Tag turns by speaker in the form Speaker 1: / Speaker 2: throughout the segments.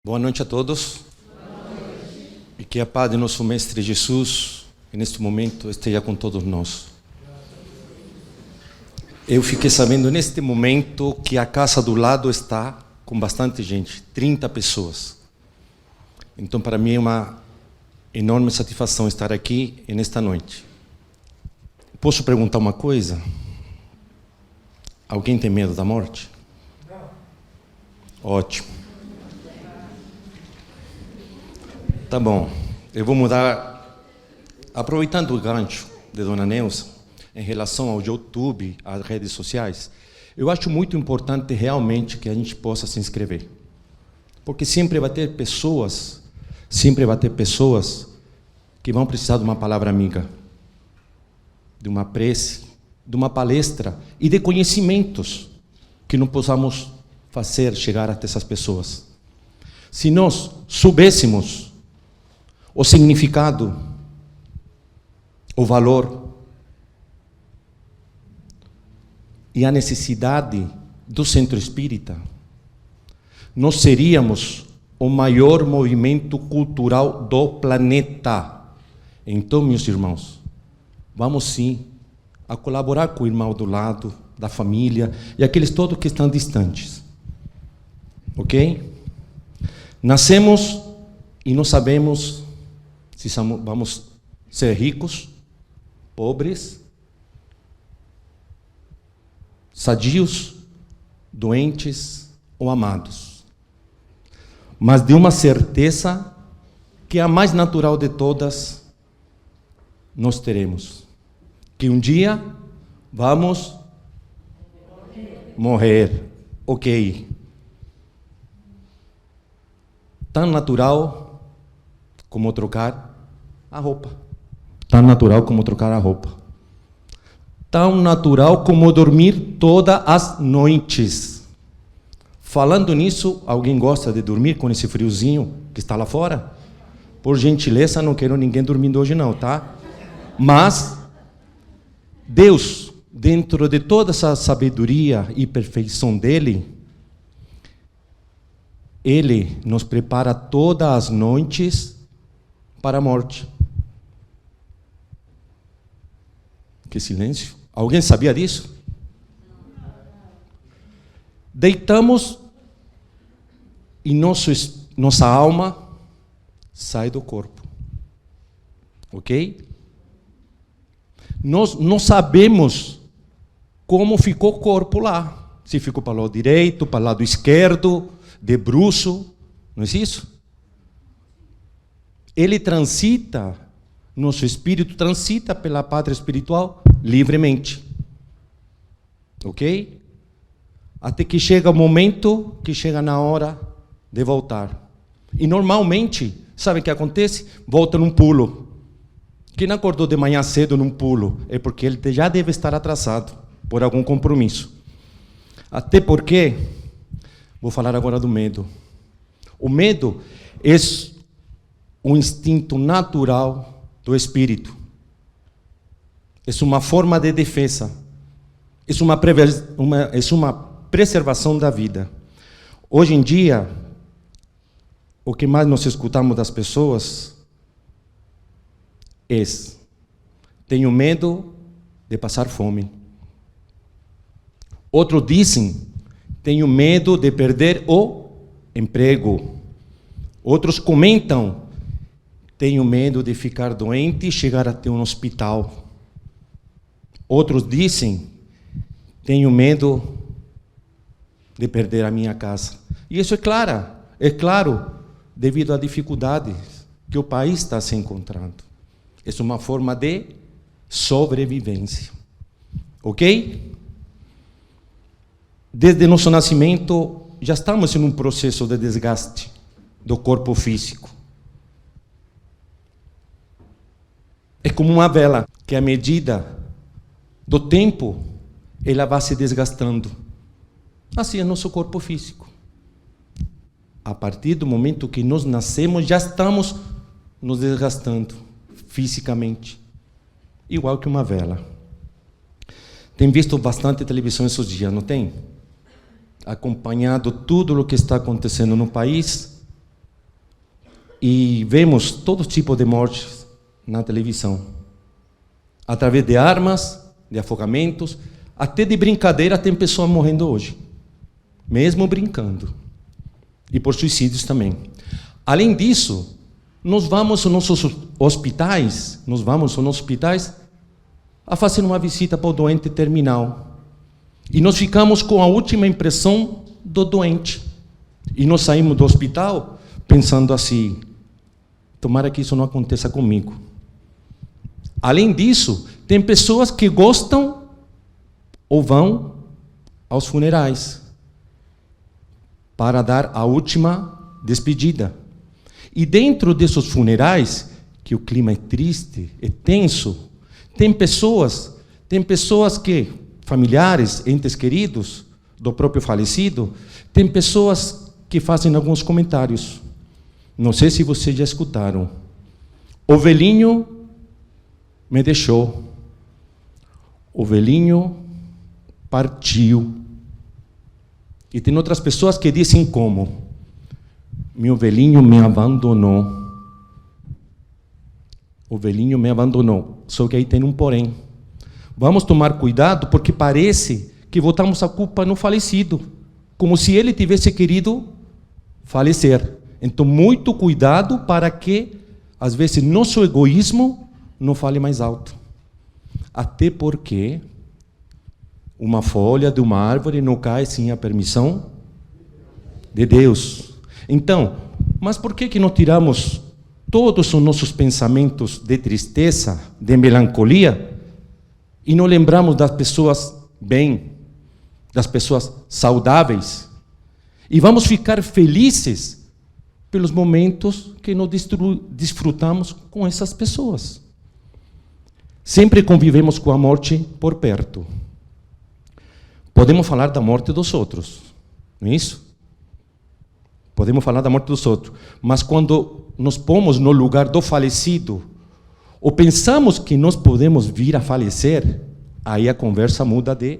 Speaker 1: Boa noite a todos. E que a paz de nosso Mestre Jesus, neste momento, esteja com todos nós. Eu fiquei sabendo neste momento que a casa do lado está com bastante gente, 30 pessoas. Então, para mim é uma enorme satisfação estar aqui nesta noite. Posso perguntar uma coisa? Alguém tem medo da morte? Não. Ótimo. Tá bom, eu vou mudar, aproveitando o gancho de Dona Neuza, em relação ao YouTube, às redes sociais, eu acho muito importante realmente que a gente possa se inscrever. Porque sempre vai ter pessoas que vão precisar de uma palavra amiga, de uma prece, de uma palestra e de conhecimentos que não possamos fazer chegar até essas pessoas. Se nós soubéssemos o significado, o valor e a necessidade do centro espírita, nós seríamos o maior movimento cultural do planeta. Então, meus irmãos, vamos sim a colaborar com o irmão do lado, da família e aqueles todos que estão distantes. Ok? Nascemos e não sabemos se vamos ser ricos, pobres, sadios, doentes ou amados. Mas de uma certeza que é a mais natural de todas, nós teremos. Que um dia vamos morrer. Ok. Tão natural como trocar a roupa. Tão natural como trocar a roupa. Tão natural como dormir todas as noites. Falando nisso, alguém gosta de dormir com esse friozinho que está lá fora? Por gentileza, não quero ninguém dormindo hoje não, tá? Mas Deus, dentro de toda essa sabedoria e perfeição dele, Ele nos prepara todas as noites para a morte. Que silêncio. Alguém sabia disso? Deitamos e nossa alma sai do corpo. Ok? Nós não sabemos como ficou o corpo lá. Se ficou para o lado direito, para o lado esquerdo, de bruço, não é isso? Ele transita, nosso espírito transita pela pátria espiritual livremente. Ok? Até que chega o momento, que chega na hora de voltar. E normalmente, sabe o que acontece? Volta num pulo. Quem não acordou de manhã cedo num pulo, é porque ele já deve estar atrasado por algum compromisso. Até porque, vou falar agora do medo. O medo é um instinto natural do espírito. É uma forma de defesa. É uma preservação da vida. Hoje em dia, o que mais nós escutamos das pessoas é: tenho medo de passar fome. Outros dizem: tenho medo de perder o emprego. Outros comentam: tenho medo de ficar doente e chegar até um hospital. Outros dizem: tenho medo de perder a minha casa. E isso é claro, devido à dificuldade que o país está se encontrando. É uma forma de sobrevivência. Ok? Desde nosso nascimento, já estamos em um processo de desgaste do corpo físico. É como uma vela, que à medida do tempo, ela vai se desgastando. Assim é nosso corpo físico. A partir do momento que nós nascemos, já estamos nos desgastando fisicamente. Igual que uma vela. Tem visto bastante televisão esses dias, não tem? Acompanhado tudo o que está acontecendo no país. e vemos todo tipo de mortes na televisão. Através de armas, de afogamentos, até de brincadeira tem pessoas morrendo hoje. Mesmo brincando. E por suicídios também. Além disso, nós vamos aos nossos hospitais, a fazer uma visita para o doente terminal. E nós ficamos com a última impressão do doente. E nós saímos do hospital pensando assim, tomara que isso não aconteça comigo. Além disso, tem pessoas que gostam ou vão aos funerais para dar a última despedida. E dentro desses funerais, que o clima é triste, é tenso, tem pessoas que, familiares, entes queridos do próprio falecido, tem pessoas que fazem alguns comentários. Não sei se vocês já escutaram. O velhinho me deixou. O velhinho partiu. E tem outras pessoas que dizem como: meu velhinho me abandonou. O velhinho me abandonou. Só que aí tem um porém. Vamos tomar cuidado, porque parece que botamos a culpa no falecido, como se ele tivesse querido falecer. Então, muito cuidado para que, às vezes, nosso egoísmo não fale mais alto. Até porque uma folha de uma árvore não cai sem a permissão de Deus. Então, mas por que não tiramos todos os nossos pensamentos de tristeza, de melancolia, e não lembramos das pessoas bem, das pessoas saudáveis, e vamos ficar felizes pelos momentos que nós desfrutamos com essas pessoas? Sempre convivemos com a morte por perto. Podemos falar da morte dos outros, não é isso? Podemos falar da morte dos outros, mas quando nos pomos no lugar do falecido, ou pensamos que nós podemos vir a falecer, aí a conversa muda de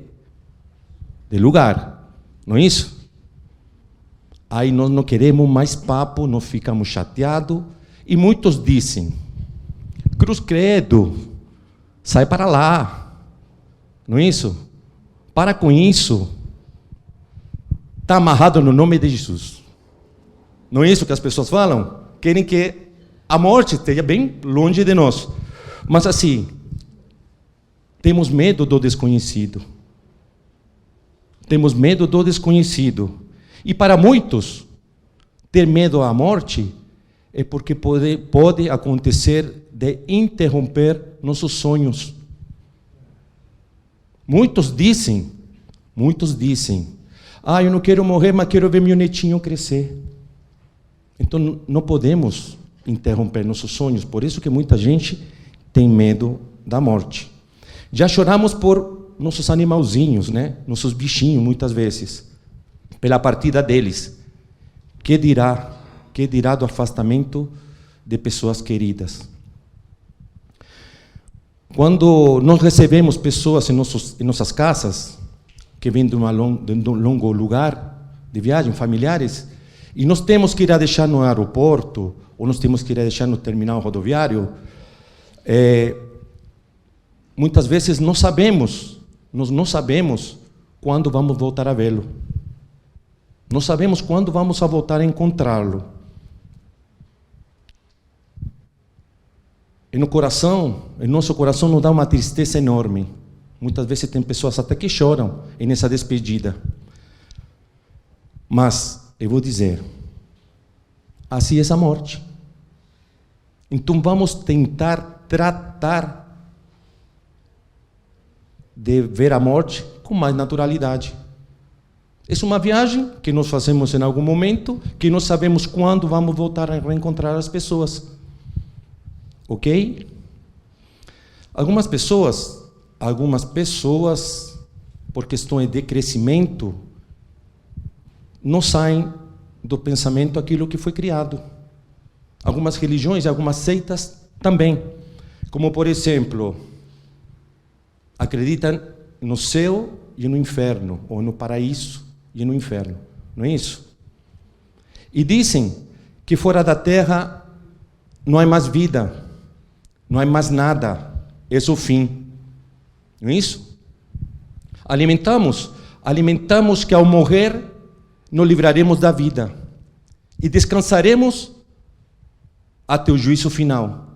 Speaker 1: lugar, não é isso? Aí nós não queremos mais papo, nós ficamos chateados, e muitos dizem: cruz credo, sai para lá, não é isso? Para com isso, está amarrado no nome de Jesus. Não é isso que as pessoas falam? Querem que a morte esteja bem longe de nós. Mas assim, temos medo do desconhecido. Temos medo do desconhecido. E para muitos, ter medo à morte é porque pode acontecer de interromper nossos sonhos. Muitos dizem, eu não quero morrer, mas quero ver meu netinho crescer. Então, não podemos interromper nossos sonhos, por isso que muita gente tem medo da morte. Já choramos por nossos animalzinhos, né? Nossos bichinhos, muitas vezes, pela partida deles. Que dirá do afastamento de pessoas queridas? Quando nós recebemos pessoas em nossas casas, que vêm de um longo lugar de viagem, familiares, e nós temos que ir a deixar no aeroporto, ou nós temos que ir a deixar no terminal rodoviário, muitas vezes nós não sabemos quando vamos voltar a vê-lo. Não sabemos quando vamos a voltar a encontrá-lo. E no nosso coração nos dá uma tristeza enorme. Muitas vezes tem pessoas até que choram nessa despedida. Mas eu vou dizer, assim é a morte. Então vamos tentar tratar de ver a morte com mais naturalidade. É uma viagem que nós fazemos em algum momento, que não sabemos quando vamos voltar a reencontrar as pessoas. Ok? Algumas pessoas, por questões de crescimento, não saem do pensamento aquilo que foi criado. Algumas religiões e algumas seitas também. Como, por exemplo, acreditam no céu e no inferno, ou no paraíso e no inferno. Não é isso? E dizem que fora da terra não há mais vida, não há mais nada, é o fim. Não é isso? Alimentamos que ao morrer nos livraremos da vida e descansaremos até o juízo final.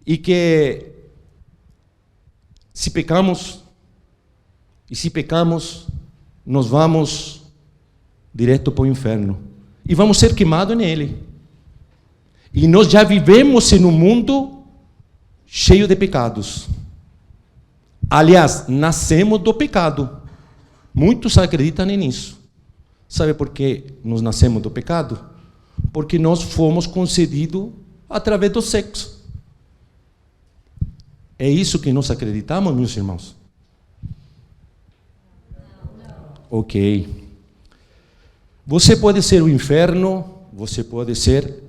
Speaker 1: E que se pecamos, nós vamos direto para o inferno e vamos ser queimados nele. E nós já vivemos em um mundo cheio de pecados. Aliás, nascemos do pecado. Muitos acreditam nisso. Sabe por que nós nascemos do pecado? Porque nós fomos concedidos através do sexo. É isso que nós acreditamos, meus irmãos? Ok. Você pode ser o inferno, você pode ser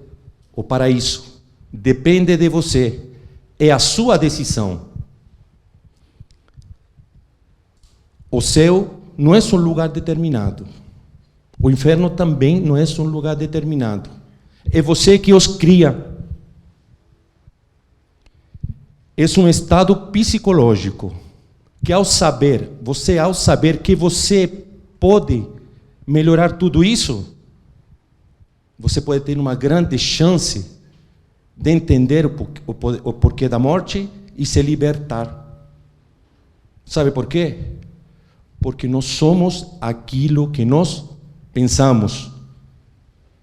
Speaker 1: o paraíso. Depende de você. É a sua decisão. O céu não é um lugar determinado. O inferno também não é um lugar determinado. É você que os cria. É um estado psicológico que ao saber que você pode melhorar tudo isso, você pode ter uma grande chance de entender o porquê da morte e se libertar. Sabe por quê? Porque nós somos aquilo que nós pensamos.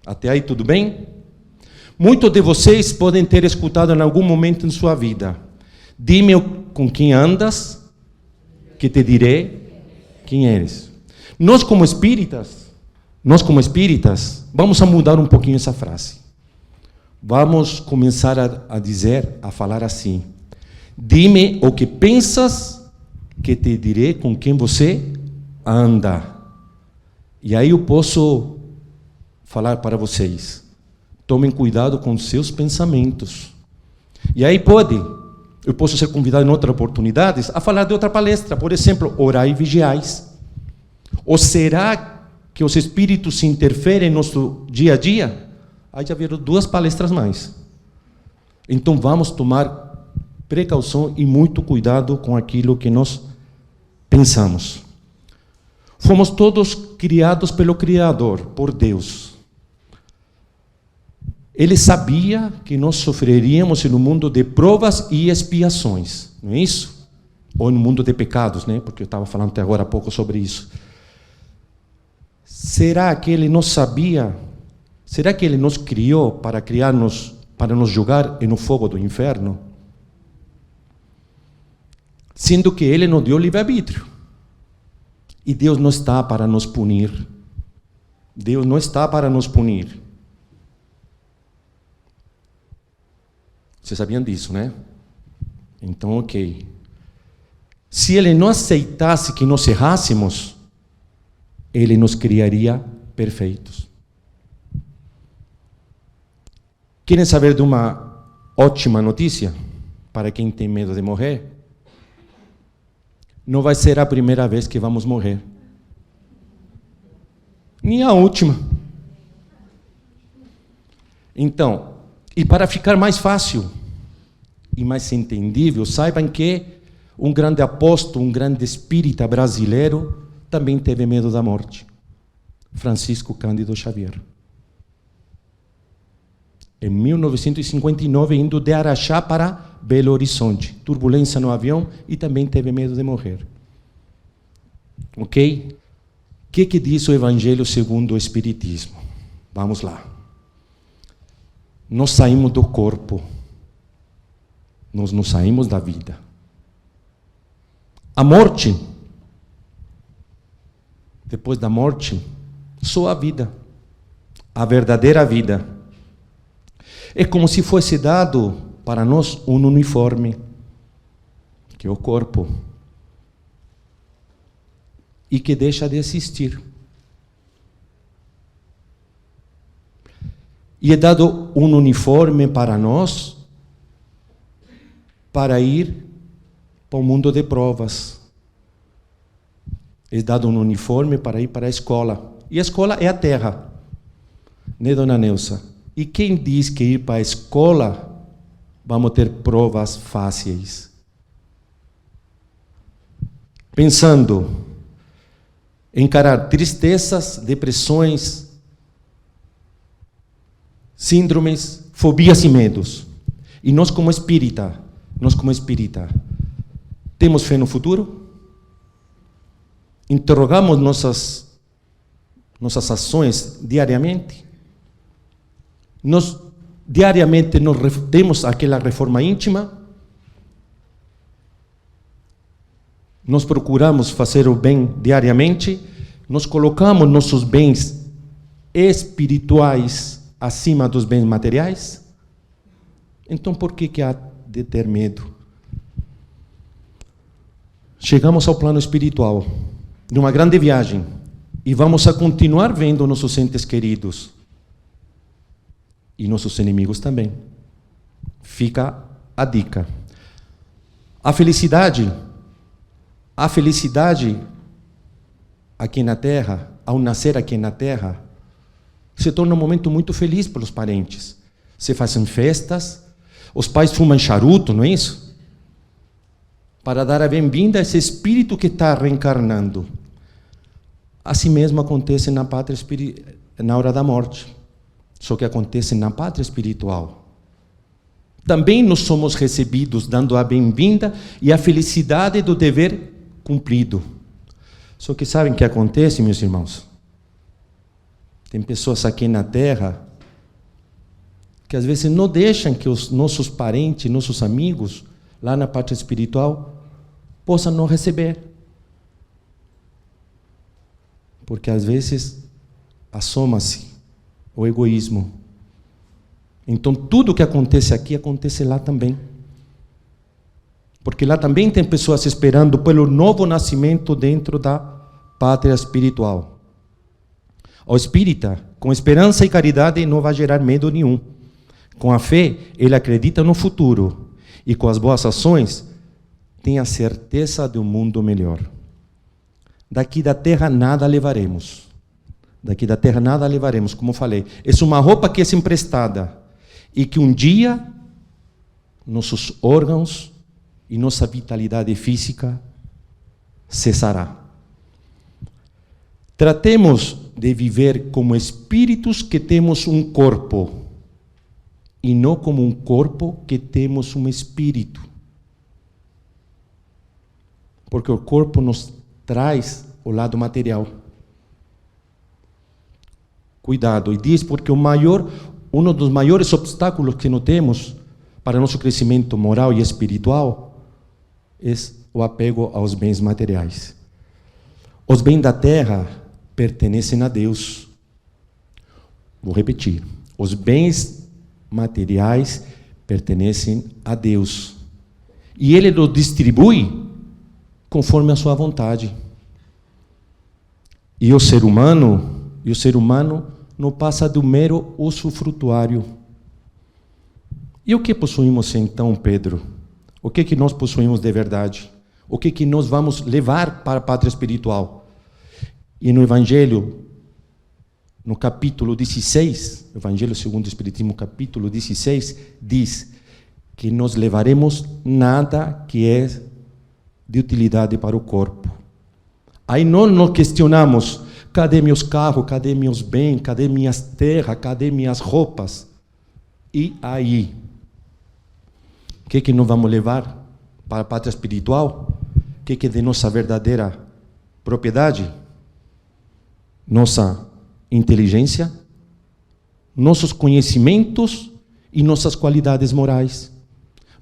Speaker 1: Até aí tudo bem? Muitos de vocês podem ter escutado em algum momento em sua vida: dime com quem andas, que te direi quem eres. Nós como espíritas, vamos a mudar um pouquinho essa frase. Vamos começar a falar assim: dime o que pensas, que te direi com quem você anda. E aí eu posso falar para vocês: tomem cuidado com os seus pensamentos. E aí eu posso ser convidado em outras oportunidades a falar de outra palestra, por exemplo, orai e vigiais. Ou será que os espíritos se interferem no nosso dia a dia? Aí já viram 2 palestras mais. Então vamos tomar precaução e muito cuidado com aquilo que nós pensamos. Fomos todos criados pelo Criador, por Deus. Ele sabia que nós sofreríamos no mundo de provas e expiações, não é isso? Ou no mundo de pecados, né? Porque eu estava falando até agora há pouco sobre isso. Será que ele não sabia? Será que ele nos criou para nos jogar no fogo do inferno? Sendo que ele nos deu livre-arbítrio. E Deus não está para nos punir. Deus não está para nos punir. Vocês sabiam disso, né? Então, ok. Se ele não aceitasse que nós errássemos, ele nos criaria perfeitos. Querem saber de uma ótima notícia para quem tem medo de morrer? Não vai ser a primeira vez que vamos morrer. Nem a última. Então, e para ficar mais fácil e mais entendível, saibam que um grande apóstolo, um grande espírita brasileiro também teve medo da morte. Francisco Cândido Xavier. Em 1959, indo de Araxá para Belo Horizonte. Turbulência no avião e também teve medo de morrer. Ok? O que diz o Evangelho segundo o Espiritismo? Vamos lá. Nós saímos do corpo. Nós não saímos da vida. A morte, depois da morte, só a vida. A verdadeira vida. É como se fosse dado para nós um uniforme, que é o corpo, e que deixa de existir. E é dado um uniforme para nós, para ir para o mundo de provas. É dado um uniforme para ir para a escola. E a escola é a terra. Né, dona Neuza? E quem diz que ir para a escola vamos ter provas fáceis? Pensando, encarar tristezas, depressões, síndromes, fobias e medos. E nós como espírita, temos fé no futuro? Interrogamos nossas ações diariamente? Diariamente temos aquela reforma íntima? Nós procuramos fazer o bem diariamente? Nós colocamos nossos bens espirituais acima dos bens materiais? Então, por que há de ter medo? Chegamos ao plano espiritual, numa grande viagem, e vamos a continuar vendo nossos entes queridos e nossos inimigos também. Fica a dica. A felicidade aqui na Terra, ao nascer aqui na Terra, se torna um momento muito feliz para os parentes. Se fazem festas, os pais fumam charuto, não é isso? Para dar a bem-vinda a esse espírito que está reencarnando. Assim mesmo acontece na pátria na hora da morte, só que acontece na pátria espiritual. Também nós somos recebidos dando a bem-vinda e a felicidade do dever cumprido. Só que sabem o que acontece, meus irmãos? Tem pessoas aqui na Terra que às vezes não deixam que os nossos parentes, nossos amigos, lá na pátria espiritual, possam não receber. Porque às vezes assoma-se o egoísmo. Então tudo que acontece aqui, acontece lá também. Porque lá também tem pessoas esperando pelo novo nascimento dentro da pátria espiritual. O espírita, com esperança e caridade, não vai gerar medo nenhum. Com a fé, ele acredita no futuro. E com as boas ações, tem a certeza de um mundo melhor. Daqui da terra nada levaremos. Daqui da terra nada levaremos, como falei. É uma roupa que é emprestada. E que um dia, nossos órgãos e nossa vitalidade física cessará. Tratemos de viver como espíritos que temos um corpo. E não como um corpo que temos um espírito. Porque o corpo nos traz o lado material. Cuidado, e diz porque um dos maiores obstáculos que nós temos para nosso crescimento moral e espiritual é o apego aos bens materiais. Os bens da terra pertencem a Deus. Vou repetir. Os bens materiais pertencem a Deus. E Ele os distribui conforme a sua vontade. E o ser humano não passa do mero usufrutuário. E o que possuímos então, Pedro? O que nós possuímos de verdade? O que nós vamos levar para a pátria espiritual? E no Evangelho, no capítulo 16, Evangelho segundo o Espiritismo, capítulo 16, diz que nós levaremos nada que é de utilidade para o corpo. Aí nós nos questionamos: cadê meus carros, cadê meus bens, cadê minhas terras, cadê minhas roupas? E aí? O que nós vamos levar para a pátria espiritual? O que é de nossa verdadeira propriedade? Nossa inteligência, nossos conhecimentos e nossas qualidades morais.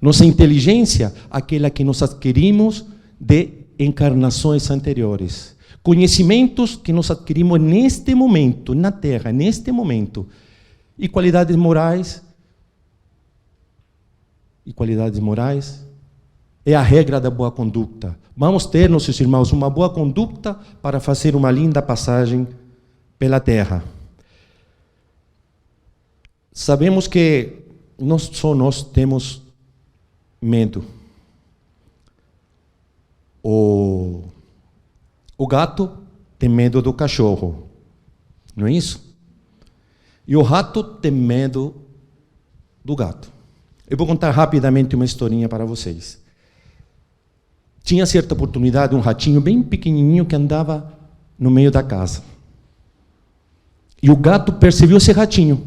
Speaker 1: Nossa inteligência, aquela que nós adquirimos de encarnações anteriores. Conhecimentos que nós adquirimos neste momento, na Terra, neste momento. E qualidades morais. É a regra da boa conduta. Vamos ter, nossos irmãos, uma boa conduta para fazer uma linda passagem pela Terra. Sabemos que só nós temos medo. O gato tem medo do cachorro, não é isso? E o rato tem medo do gato. Eu vou contar rapidamente uma historinha para vocês. Tinha certa oportunidade um ratinho bem pequenininho que andava no meio da casa. E o gato percebeu esse ratinho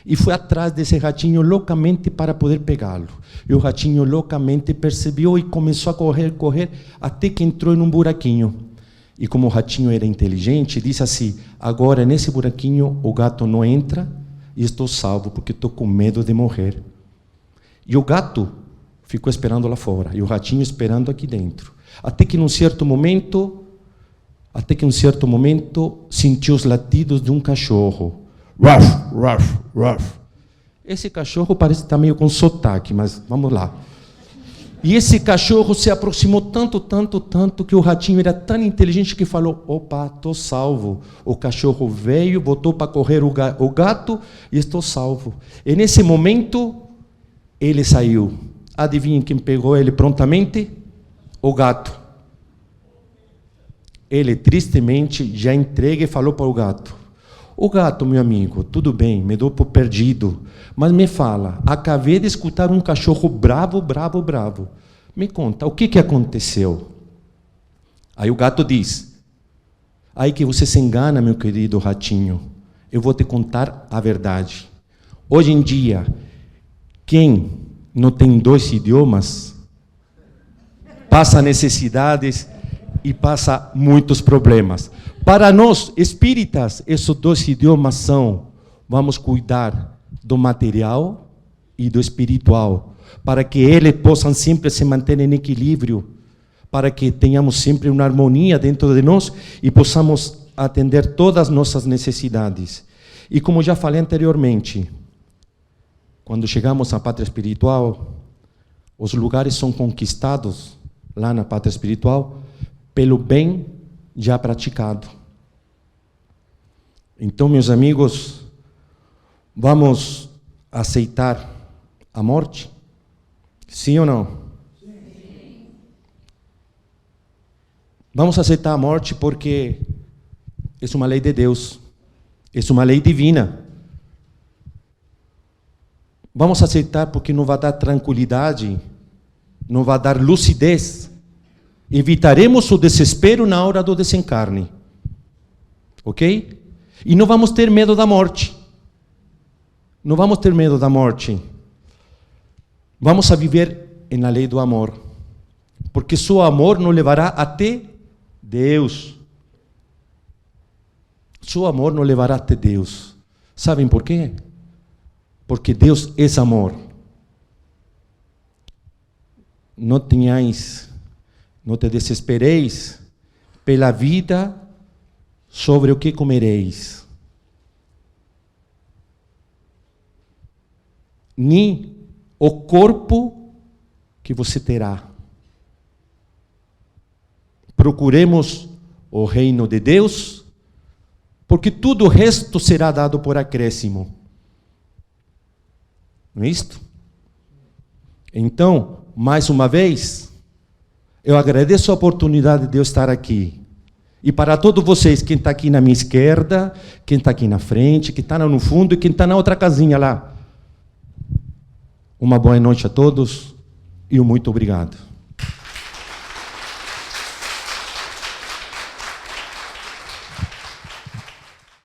Speaker 1: e foi atrás desse ratinho loucamente para poder pegá-lo. E o ratinho loucamente percebeu e começou a correr, até que entrou num buraquinho. E como o ratinho era inteligente, disse assim: agora nesse buraquinho o gato não entra e estou salvo, porque estou com medo de morrer. E o gato ficou esperando lá fora, e o ratinho esperando aqui dentro. Até que num certo momento sentiu os latidos de um cachorro. Ruff, ruff, ruff. Esse cachorro parece estar meio com sotaque, mas vamos lá. E esse cachorro se aproximou tanto, que o ratinho era tão inteligente que falou: opa, estou salvo. O cachorro veio, botou para correr o gato e estou salvo. E nesse momento, ele saiu. Adivinhem quem pegou ele prontamente? O gato. Ele, tristemente, já entregue e falou para o gato: o gato, meu amigo, tudo bem, me dou por perdido, mas me fala, acabei de escutar um cachorro bravo. Me conta, o que aconteceu? Aí o gato diz: aí que você se engana, meu querido ratinho, eu vou te contar a verdade. Hoje em dia, quem não tem 2 idiomas, passa necessidades e passa muitos problemas. Para nós, espíritas, esses 2 idiomas são: vamos cuidar do material e do espiritual, para que eles possam sempre se manter em equilíbrio, para que tenhamos sempre uma harmonia dentro de nós e possamos atender todas as nossas necessidades. E como já falei anteriormente, quando chegamos à pátria espiritual, os lugares são conquistados lá na pátria espiritual pelo bem já praticado. Então, meus amigos, vamos aceitar a morte? Sim ou não? Sim. Vamos aceitar a morte porque é uma lei de Deus, é uma lei divina. Vamos aceitar porque não vai dar tranquilidade, não vai dar lucidez. Evitaremos o desespero na hora do desencarne. Ok? E não vamos ter medo da morte. Não vamos ter medo da morte. Vamos a viver na lei do amor. Porque só o amor nos levará até Deus. Só o amor nos levará até Deus. Sabem por quê? Porque Deus é amor. Não te desespereis pela vida sobre o que comereis, nem o corpo que você terá. Procuremos o reino de Deus, porque tudo o resto será dado por acréscimo. Não é isto? Então, mais uma vez, eu agradeço a oportunidade de eu estar aqui. E para todos vocês, quem está aqui na minha esquerda, quem está aqui na frente, quem está no fundo e quem está na outra casinha lá. Uma boa noite a todos e muito obrigado.